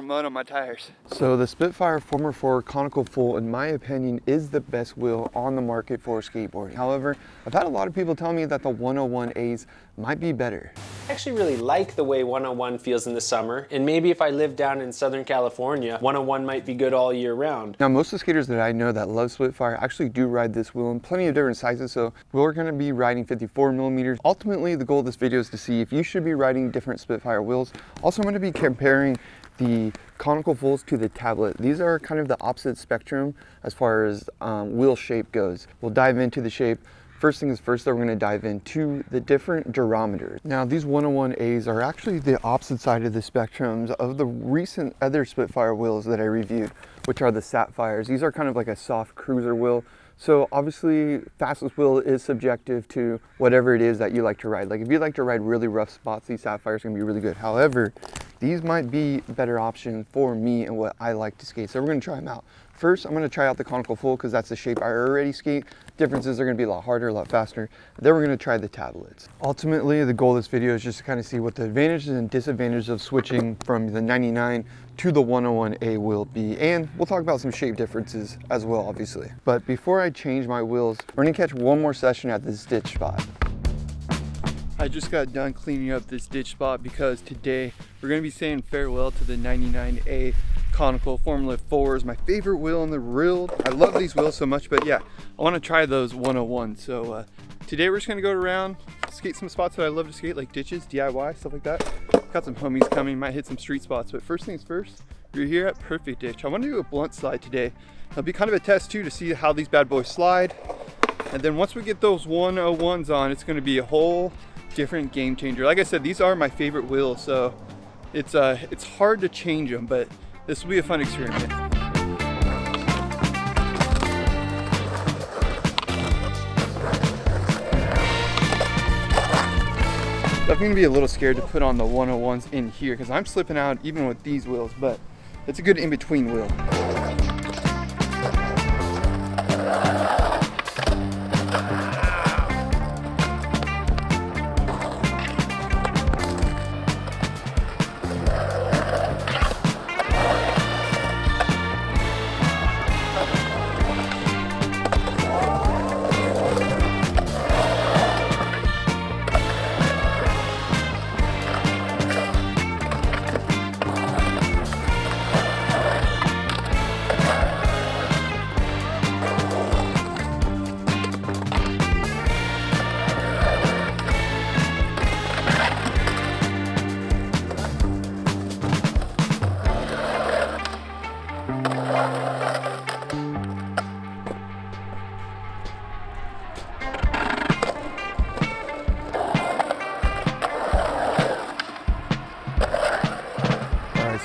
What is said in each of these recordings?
mud on my tires. So the Spitfire 4x4 conical full, in my opinion, is the best wheel on the market for skateboarding. However, I've had a lot of people tell me that the 101As might be better. I actually really like the way 101 feels in the summer, and maybe if I lived down in Southern California, 101 might be good all year round. Now, most of the skaters that I know that love Spitfire actually do ride this wheel in plenty of different sizes, so we're going to be riding 54 millimeters. Ultimately, the goal of this video is to see if you should be riding different Spitfire wheels. Also, I'm going to be comparing the conical fulls to the tablet. These are kind of the opposite spectrum as far as wheel shape goes. We'll dive into the shape. First thing is first, though, we're going to dive into the different durometers. Now, these 101As are actually the opposite side of the spectrums of the recent other Spitfire wheels that I reviewed, which are the Sapphires. These are kind of like a soft cruiser wheel. So obviously, fastest wheel is subjective to whatever it is that you like to ride. Like if you like to ride really rough spots, these Sapphires are going to be really good. However, these might be a better option for me and what I like to skate. So we're going to try them out. First, I'm going to try out the conical full because that's the shape I already skate. Differences are going to be a lot harder, a lot faster. Then we're going to try the tablets. Ultimately, the goal of this video is just to kind of see what the advantages and disadvantages of switching from the 99 to the 101A will be. And we'll talk about some shape differences as well, obviously. But before I change my wheels, we're going to catch one more session at this ditch spot. I just got done cleaning up this ditch spot because today we're going to be saying farewell to the 99A conical Formula 4s, my favorite wheel in the world. I love these wheels so much, but yeah, I want to try those 101. So today we're just going to go around, skate some spots that I love to skate, like ditches, DIY, stuff like that. Got some homies coming, might hit some street spots, but first things first, you're here at Perfect Ditch. I want to do a blunt slide today. It'll be kind of a test too to see how these bad boys slide. And then once we get those 101s on, it's going to be a whole different game changer. Like I said, these are my favorite wheels, so it's hard to change them, but this will be a fun experiment. Definitely gonna be a little scared to put on the 101s in here because I'm slipping out even with these wheels, but it's a good in-between wheel.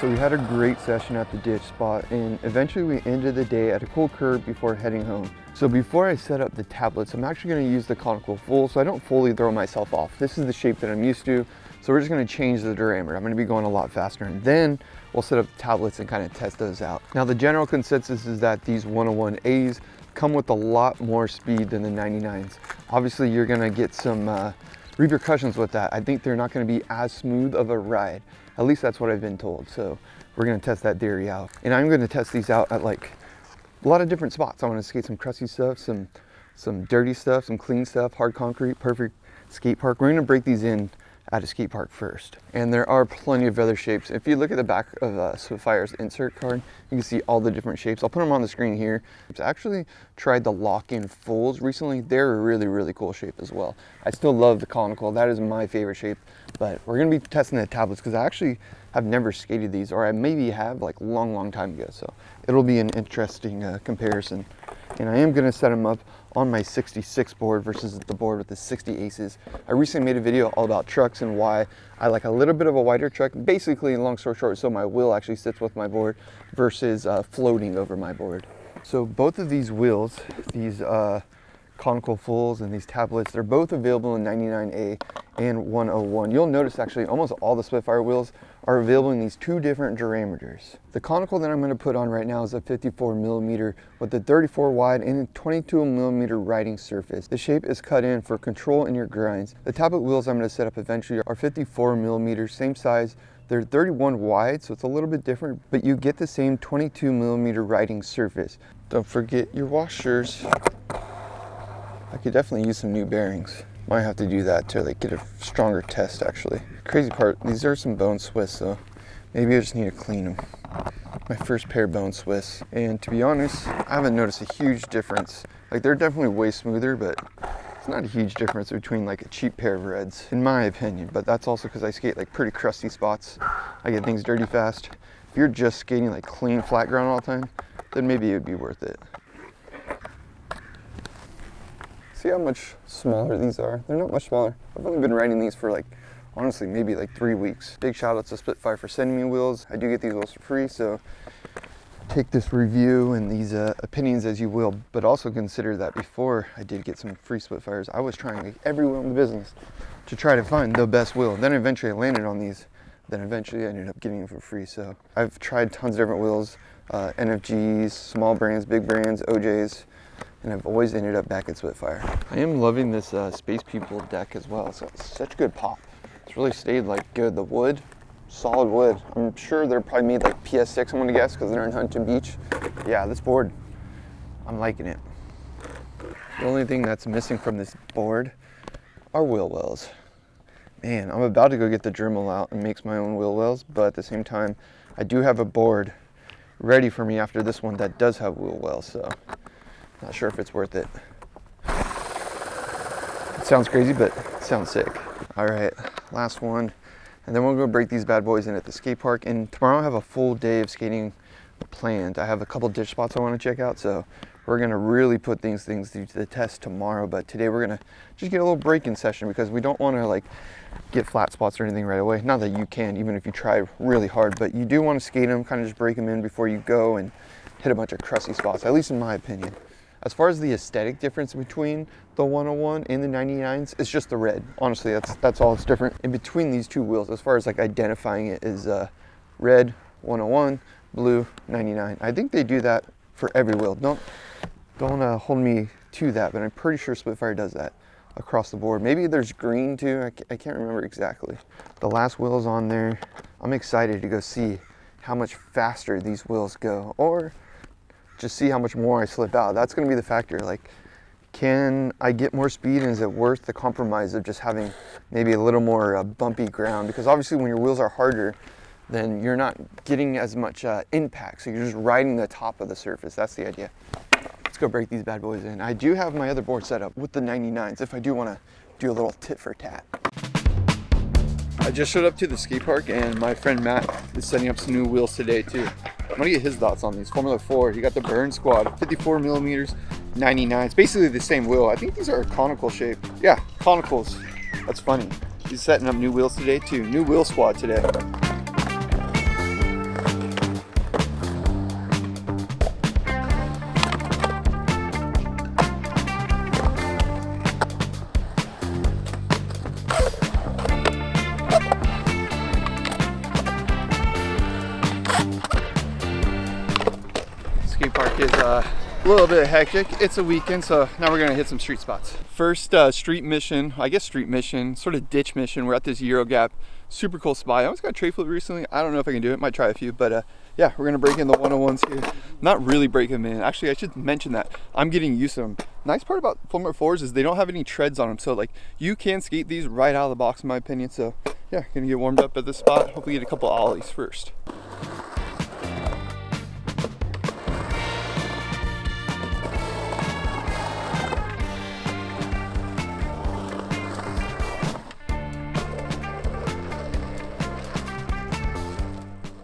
So we had a great session at the ditch spot, and eventually we ended the day at a cool curb before heading home. So before I set up the tablets, I'm actually going to use the conical full so I don't fully throw myself off. This is the shape that I'm used to, so we're just going to change the diameter. I'm going to be going a lot faster, and then we'll set up the tablets and kind of test those out. Now the general consensus is that these 101As come with a lot more speed than the 99s. Obviously you're going to get some repercussions with that. I think they're not going to be as smooth of a ride. At least that's what I've been told. So we're going to test that theory out. And I'm going to test these out at like a lot of different spots. I want to skate some crusty stuff, some dirty stuff, some clean stuff, hard concrete, perfect skate park. We're going to break these in at a skate park first. And there are plenty of other shapes. If you look at the back of Spitfire's insert card, you can see all the different shapes. I'll put them on the screen here. I've actually tried the lock-in fulls recently. They're a really, really cool shape as well. I still love the conical. That is my favorite shape, but we're gonna be testing the tablets because I actually have never skated these, or I maybe have like long time ago. So it'll be an interesting comparison. And I am gonna set them up on my 66 board versus the board with the 60 aces. I recently made a video all about trucks and why I like a little bit of a wider truck, basically long story short, so my wheel actually sits with my board versus floating over my board. So both of these wheels, these conical fulls and these tablets, they're both available in 99A and 101. You'll notice actually almost all the Spitfire wheels are available in these two different diameters. The conical that I'm going to put on right now is a 54 millimeter with a 34 wide and a 22 millimeter riding surface. The shape is cut in for control in your grinds. The tablet wheels I'm going to set up eventually are 54 millimeters, same size, They're 31 wide, so it's a little bit different, but you get the same 22 millimeter riding surface. Don't forget your washers. I could definitely use some new bearings. Might have to do that to like get a stronger test actually. Crazy part, these are some bone Swiss, so maybe I just need to clean them. My first pair of bone Swiss. And to be honest, I haven't noticed a huge difference. Like they're definitely way smoother, but it's not a huge difference between like a cheap pair of reds, in my opinion. But that's also because I skate like pretty crusty spots. I get things dirty fast. If you're just skating like clean flat ground all the time, then maybe it would be worth it. See how much smaller these are? They're not much smaller. I've only been riding these for like, honestly, maybe like 3 weeks. Big shout out to Spitfire for sending me wheels. I do get these wheels for free, so take this review and these opinions as you will, but also consider that before I did get some free Spitfires, I was trying like every wheel in the business to try to find the best wheel. Then eventually I landed on these. Then eventually I ended up getting them for free. So I've tried tons of different wheels, NFGs, small brands, big brands, OJs, and I've always ended up back at Spitfire. I am loving this Space People deck as well. It's got such good pop. It's really stayed like good. The wood, solid wood. I'm sure they're probably made like PS6, I'm gonna guess, because they're in Huntington Beach. Yeah, this board, I'm liking it. The only thing that's missing from this board are wheel wells. Man, I'm about to go get the Dremel out and make my own wheel wells, but at the same time, I do have a board ready for me after this one that does have wheel wells, so not sure if it's worth it. It sounds crazy, but it sounds sick. All right, last one. And then we'll go break these bad boys in at the skate park. And tomorrow I have a full day of skating planned. I have a couple ditch spots I want to check out. So we're going to really put things to the test tomorrow. But today we're going to just get a little break-in session because we don't want to like get flat spots or anything right away. Not that you can, even if you try really hard, but you do want to skate them, kind of just break them in before you go and hit a bunch of crusty spots, at least in my opinion. As far as the aesthetic difference between the 101 and the 99s, it's just the red. Honestly, that's all that's different. In between these two wheels, as far as like identifying it, is red 101, blue 99. I think they do that for every wheel. Don't hold me to that, but I'm pretty sure Spitfire does that across the board. Maybe there's green too. I can't remember exactly. The last wheel's on there. I'm excited to go see how much faster these wheels go, or just see how much more I slip out. That's gonna be the factor. Like, can I get more speed, and is it worth the compromise of just having maybe a little more bumpy ground? Because obviously when your wheels are harder, then you're not getting as much impact. So you're just riding the top of the surface. That's the idea. Let's go break these bad boys in. I do have my other board set up with the 99s if I do wanna do a little tit for tat. I just showed up to the skate park and my friend Matt is setting up some new wheels today too. I'm gonna get his thoughts on these. Formula 4, you got the Burn Squad, 54 millimeters, 99. It's basically the same wheel. I think these are a conical shape. Yeah, conicals. That's funny. He's setting up new wheels today too. New wheel squad today. Skate park is a little bit hectic. It's a weekend, so now we're gonna hit some street spots. First street mission, sort of ditch mission. We're at this Euro Gap, super cool spot. I almost got a tray flip recently. I don't know if I can do it, might try a few, but yeah, we're gonna break in the 101s here. Not really break them in. Actually, I should mention that I'm getting used to them. Nice part about Formula 4s is they don't have any treads on them, so like you can skate these right out of the box in my opinion. So yeah, gonna get warmed up at this spot. Hopefully get a couple ollies first.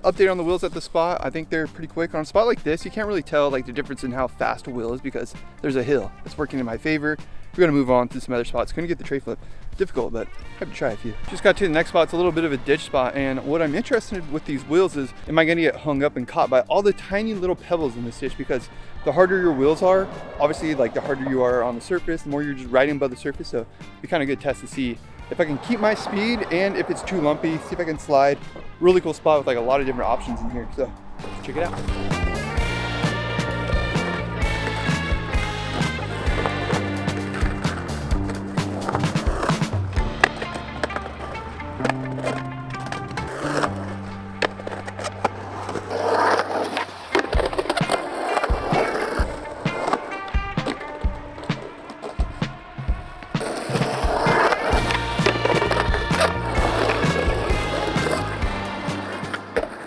Update on the wheels at the spot. I think they're pretty quick. On a spot like this, you can't really tell like the difference in how fast a wheel is because there's a hill. It's working in my favor. We're gonna move on to some other spots. Couldn't get the tray flip. Difficult, but have to try a few. Just got to the next spot. It's a little bit of a ditch spot, and what I'm interested in with these wheels is, am I gonna get hung up and caught by all the tiny little pebbles in this ditch? Because the harder your wheels are, obviously like the harder you are on the surface, the more you're just riding above the surface. So it'd be kind of good test to see if I can keep my speed, and if it's too lumpy, see if I can slide. Really cool spot with like a lot of different options in here. So let's check it out.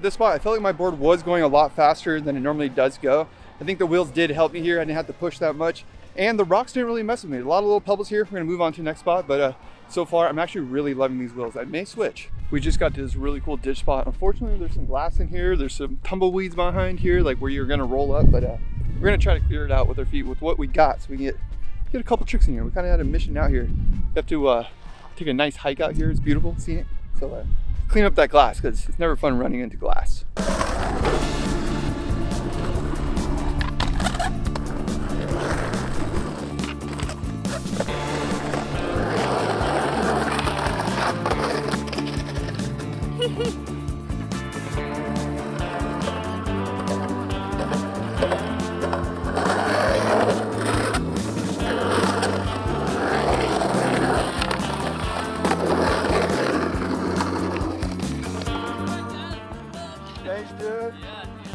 this spot, I felt like my board was going a lot faster than it normally does go. I think the wheels did help me here. I didn't have to push that much. And the rocks didn't really mess with me. A lot of little pebbles here. We're gonna move on to the next spot, but so far I'm actually really loving these wheels. I may switch. We just got to this really cool ditch spot. Unfortunately, there's some glass in here. There's some tumbleweeds behind here, like where you're gonna roll up, but we're gonna try to clear it out with our feet with what we got so we can get a couple tricks in here. We kind of had a mission out here. We have to take a nice hike out here. It's beautiful, scenic. So clean up that glass because it's never fun running into glass.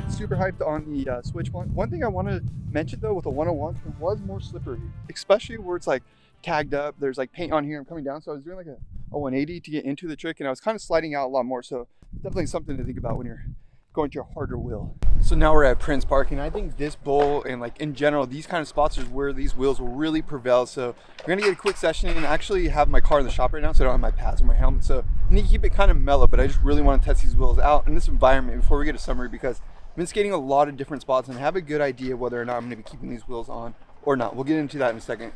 Super hyped on the switch one. One thing I want to mention though with the 101, it was more slippery, especially where it's like tagged up. There's like paint on here. I'm coming down, so I was doing like a 180 to get into the trick, and I was kind of sliding out a lot more. So definitely something to think about when you're going to a harder wheel. So now we're at Prince Park, and I think this bowl and like in general, these kind of spots is where these wheels will really prevail. So we're gonna get a quick session and actually have my car in the shop right now, so I don't have my pads or my helmet. So I need to keep it kind of mellow, but I just really want to test these wheels out in this environment before we get a summary, because I've been skating a lot of different spots and have a good idea whether or not I'm gonna be keeping these wheels on or not. We'll get into that in a second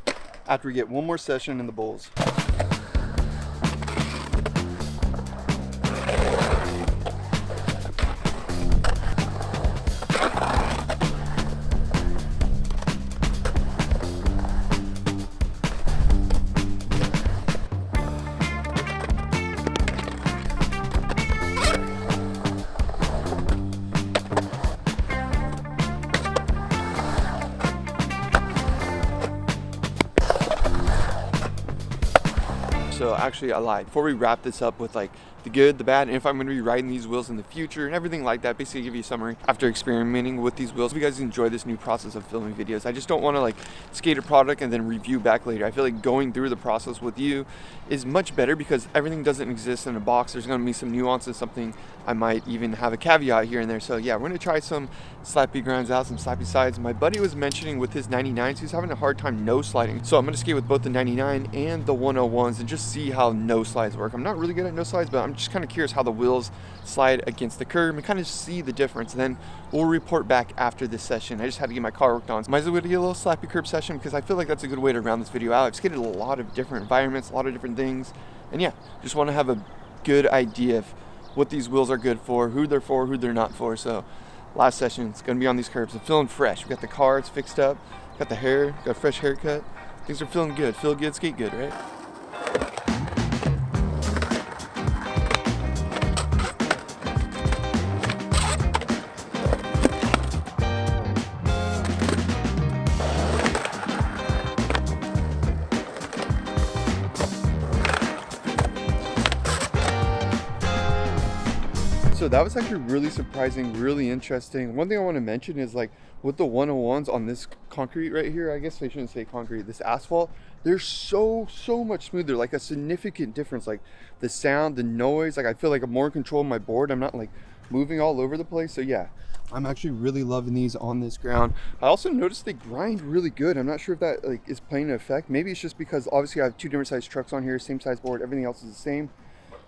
after we get one more session in the bowls. So actually I lied. Before we wrap this up with like the good, the bad, and if I'm going to be riding these wheels in the future and everything like that, basically give you a summary after experimenting with these wheels. If you guys enjoy this new process of filming videos, I just don't want to like skate a product and then review back later. I feel like going through the process with you is much better because everything doesn't exist in a box. There's going to be some nuances, something I might even have a caveat here and there. So yeah, we're going to try some slappy grounds out, some slappy sides. My buddy was mentioning with his 99s, he's having a hard time no sliding. So I'm going to skate with both the 99 and the 101s and just see how no slides work. I'm not really good at no slides, but I'm just kind of curious how the wheels slide against the curb and kind of see the difference. Then we'll report back after this session. I just had to get my car worked on. So might as well get a little slappy curb session because I feel like that's a good way to round this video out. I've skated a lot of different environments, a lot of different things. And yeah, just want to have a good idea of what these wheels are good for, who they're not for. So last session, it's gonna be on these curbs. I'm feeling fresh. We got the car, it's fixed up, got the hair, got a fresh haircut. Things are feeling good. Feel good, skate good, right? So that was actually really surprising, really interesting. One thing I want to mention is like with the 101s on this concrete right here, I guess I shouldn't say concrete, this asphalt, they're so much smoother, like a significant difference. Like the sound, the noise, like I feel like I'm more in control of my board. I'm not like moving all over the place. So yeah, I'm actually really loving these on this ground. I also noticed they grind really good. I'm not sure if that like is playing an effect. Maybe it's just because obviously I have two different size trucks on here, same size board, everything else is the same.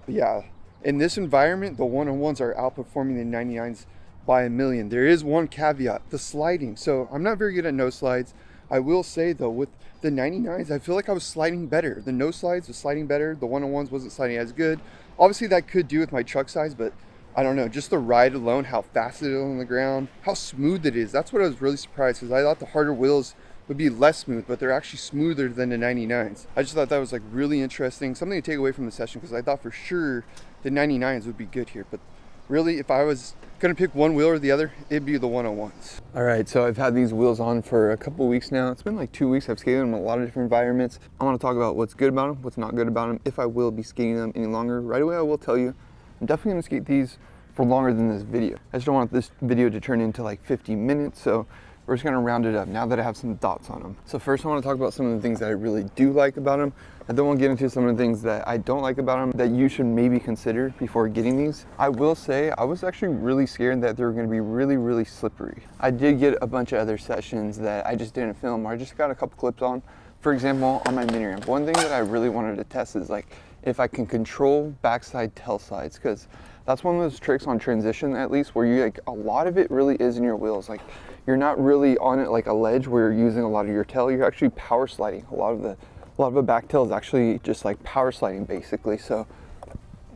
But yeah, in this environment, the 101s are outperforming the 99s by a million. There is one caveat, the sliding. So I'm not very good at no slides. I will say though, with the 99s, I feel like I was sliding better. The no slides was sliding better. The 101s wasn't sliding as good. Obviously that could do with my truck size, but I don't know, just the ride alone, how fast it is on the ground, how smooth it is. That's what I was really surprised, because I thought the harder wheels would be less smooth, but they're actually smoother than the 99s. I just thought that was like really interesting, something to take away from the session, because I thought for sure the 99s would be good here. But really, if I was gonna pick one wheel or the other, it'd be the 101s. All right, so I've had these wheels on for a couple weeks now. It's been like 2 weeks. I've skated them in a lot of different environments. I want to talk about what's good about them, what's not good about them, if I will be skating them any longer. Right away, I will tell you, I'm definitely gonna skate these for longer than this video. I just don't want this video to turn into like 50 minutes. So we're just gonna round it up now that I have some thoughts on them. So first I wanna talk about some of the things that I really do like about them, and then we'll get into some of the things that I don't like about them that you should maybe consider before getting these. I will say, I was actually really scared that they were gonna be really, really slippery. I did get a bunch of other sessions that I just didn't film, or I just got a couple clips on. For example, on my mini ramp, one thing that I really wanted to test is like if I can control backside tail slides, because that's one of those tricks on transition, at least, where you like a lot of it really is in your wheels. Like you're not really on it like a ledge where you're using a lot of your tail. You're actually power sliding. A lot of the back tail is actually just like power sliding basically. So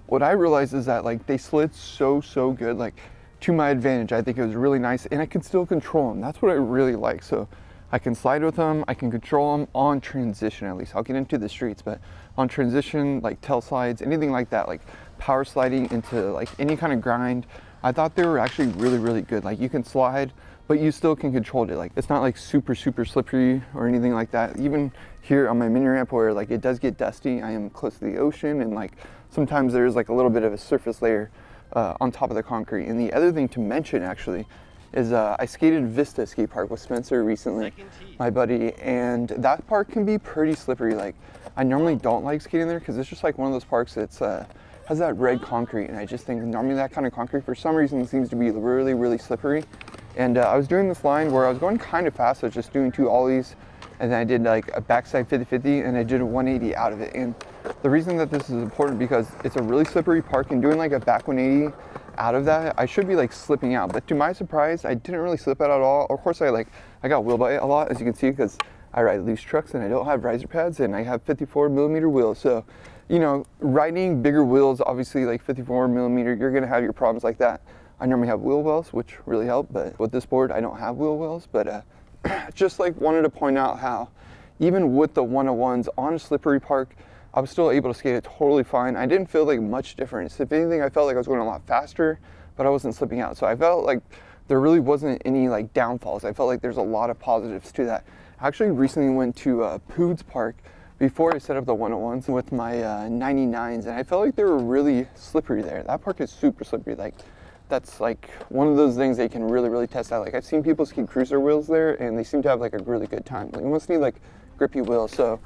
what I realized is that like they slid so good, like to my advantage. I think it was really nice, and I can still control them. That's what I really like. So I can slide with them, I can control them on transition at least. I'll get into the streets, but on transition, like tail slides, anything like that, like power sliding into like any kind of grind, I thought they were actually really good. Like you can slide, but you still can control it. Like it's not like super slippery or anything like that. Even here on my mini ramp where like it does get dusty, I am close to the ocean, and like sometimes there's like a little bit of a surface layer on top of the concrete. And the other thing to mention actually is I skated Vista Skate Park with Spencer recently, my buddy, and that park can be pretty slippery. Like I normally don't like skating there because it's just like one of those parks that's has that red concrete, and I just think normally that kind of concrete for some reason seems to be really slippery. And I was doing this line where I was going kind of fast. I was just doing 2 ollies, and then I did like a backside 50-50, and I did a 180 out of it. And the reason that this is important because it's a really slippery park, and doing like a back 180 out of that, I should be like slipping out, but to my surprise, I didn't really slip out at all. Of course, I got wheel bite a lot, as you can see, because I ride loose trucks and I don't have riser pads, and I have 54mm wheels. So, you know, riding bigger wheels, obviously like 54mm, you're gonna have your problems like that. I normally have wheel wells, which really help, but with this board, I don't have wheel wells. But just like wanted to point out how even with the 101s on a slippery park, I was still able to skate it totally fine. I didn't feel like much difference. If anything, I felt like I was going a lot faster, but I wasn't slipping out. So I felt like there really wasn't any like downfalls. I felt like there's a lot of positives to that. I actually recently went to Poods Park before I set up the 101s with my 99s, and I felt like they were really slippery there. That park is super slippery. Like that's like one of those things they can really test out. Like I've seen people skate cruiser wheels there, and they seem to have like a really good time. Like you must need like grippy wheels. So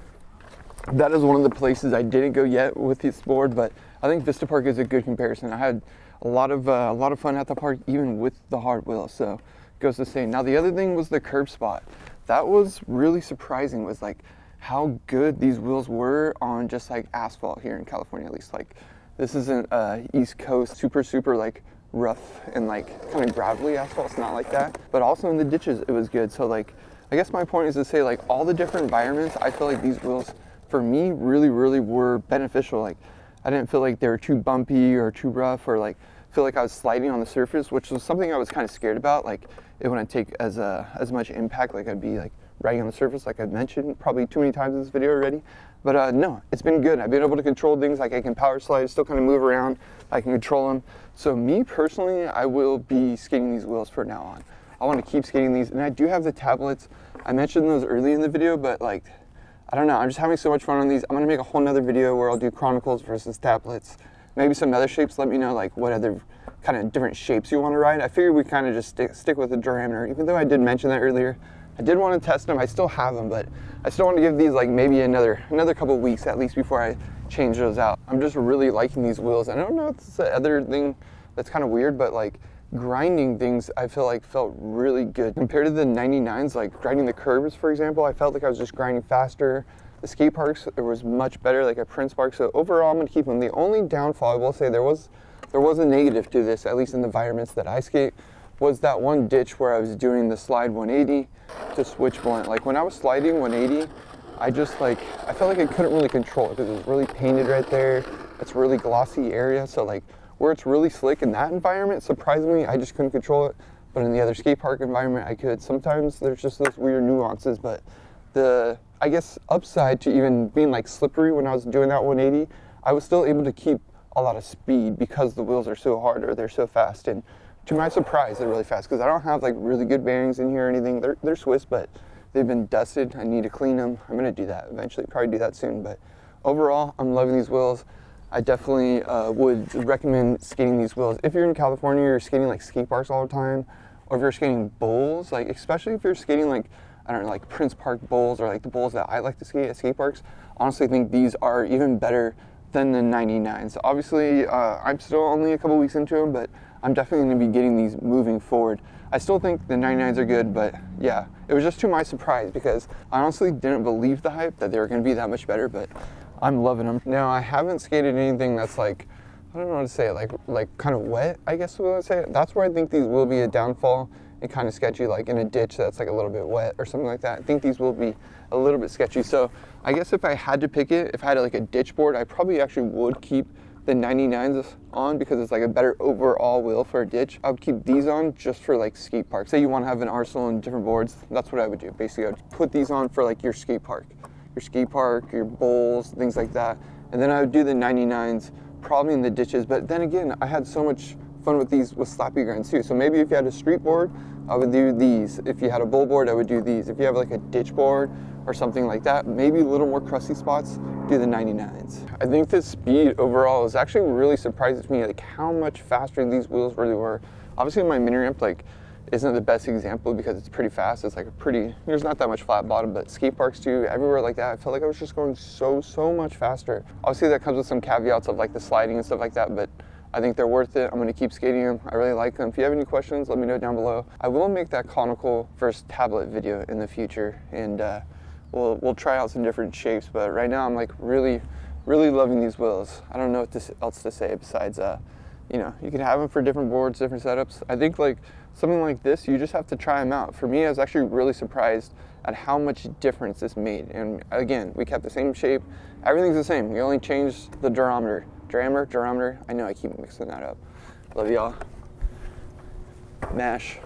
that is one of the places I didn't go yet with this board, but I think Vista Park is a good comparison. I had a lot of fun at the park, even with the hard wheels. So it goes to say. Now the other thing was the curb spot. That was really surprising. Was like how good these wheels were on just like asphalt here in California, at least. Like this isn't East Coast super like rough and like kind of gravelly asphalt. It's not like that. But also in the ditches, it was good. So like I guess my point is to say like all the different environments, I feel like these wheels for me really were beneficial. Like I didn't feel like they were too bumpy or too rough, or like feel like I was sliding on the surface, which was something I was kind of scared about. Like it wouldn't take as much impact, like I'd be like riding on the surface, like I've mentioned probably too many times in this video already. But no, it's been good. I've been able to control things. Like I can power slide, still kind of move around. I can control them. So me personally, I will be skating these wheels from now on. I want to keep skating these, and I do have the tablets. I mentioned those early in the video, but like I don't know, I'm just having so much fun on these. I'm gonna make a whole nother video where I'll do chronicles versus tablets. Maybe some other shapes. Let me know like what other kind of different shapes you want to ride. I figured we kind of just stick with the diameter, even though I did mention that earlier. I did want to test them. I still have them, but I still want to give these like maybe another couple weeks at least before I change those out. I'm just really liking these wheels. I don't know if it's the other thing that's kind of weird, but like grinding things I feel like felt really good compared to the 99s. Like grinding the curves, for example, I felt like I was just grinding faster. The skate parks, it was much better, like at Prince Park. So overall, I'm gonna keep them. The only downfall I will say there was a negative to this, at least in the environments that I skate, was that one ditch where I was doing the slide 180 to switch blunt. Like when I was sliding 180, I felt like I couldn't really control it because it was really painted right there. It's a really glossy area, so like where it's really slick in that environment, surprisingly, I just couldn't control it. But in the other skate park environment, I could. Sometimes there's just those weird nuances, but the, I guess, upside to even being like slippery when I was doing that 180, I was still able to keep a lot of speed because the wheels are so hard or they're so fast. And to my surprise, they're really fast because I don't have like really good bearings in here or anything. They're Swiss, but they've been dusted. I need to clean them. I'm gonna do that eventually, probably do that soon. But overall, I'm loving these wheels. I definitely would recommend skating these wheels. If you're in California, you're skating like skate parks all the time, or if you're skating bowls, like especially if you're skating like, I don't know, like Prince Park bowls or like the bowls that I like to skate at skate parks, honestly I think these are even better than the 99s. Obviously, I'm still only a couple weeks into them, but I'm definitely going to be getting these moving forward. I still think the 99s are good, but yeah, it was just to my surprise because I honestly didn't believe the hype that they were going to be that much better, but I'm loving them. Now, I haven't skated anything that's like, I don't know how to say it, like kind of wet, I guess we'll say. That's where I think these will be a downfall and kind of sketchy, like in a ditch that's like a little bit wet or something like that. I think these will be a little bit sketchy. So I guess if I had to pick it, if I had like a ditch board, I probably actually would keep the 99s on because it's like a better overall wheel for a ditch. I would keep these on just for like skate park. Say you want to have an arsenal and different boards, that's what I would do. Basically, I would put these on for like your skate park, your bowls, things like that. And then I would do the 99s probably in the ditches. But then again, I had so much fun with these with slappy grinds too. So maybe if you had a street board, I would do these. If you had a bowl board, I would do these. If you have like a ditch board or something like that, maybe a little more crusty spots, do the 99s. I think the speed overall is actually really surprises me, like how much faster these wheels really were. Obviously my mini ramp like isn't the best example because it's pretty fast. It's like a pretty, there's not that much flat bottom, but skate parks too, everywhere like that, I felt like I was just going so much faster. Obviously that comes with some caveats of like the sliding and stuff like that, but I think they're worth it. I'm gonna keep skating them. I really like them. If you have any questions, let me know down below. I will make that conical versus tablet video in the future, and we'll try out some different shapes, but right now I'm like really loving these wheels. I don't know what else to say besides, you know, you can have them for different boards, different setups. I think like something like this, you just have to try them out. For me, I was actually really surprised at how much difference this made. And again, we kept the same shape. Everything's the same. We only changed the durometer. Durometer? I know I keep mixing that up. Love y'all. Mash.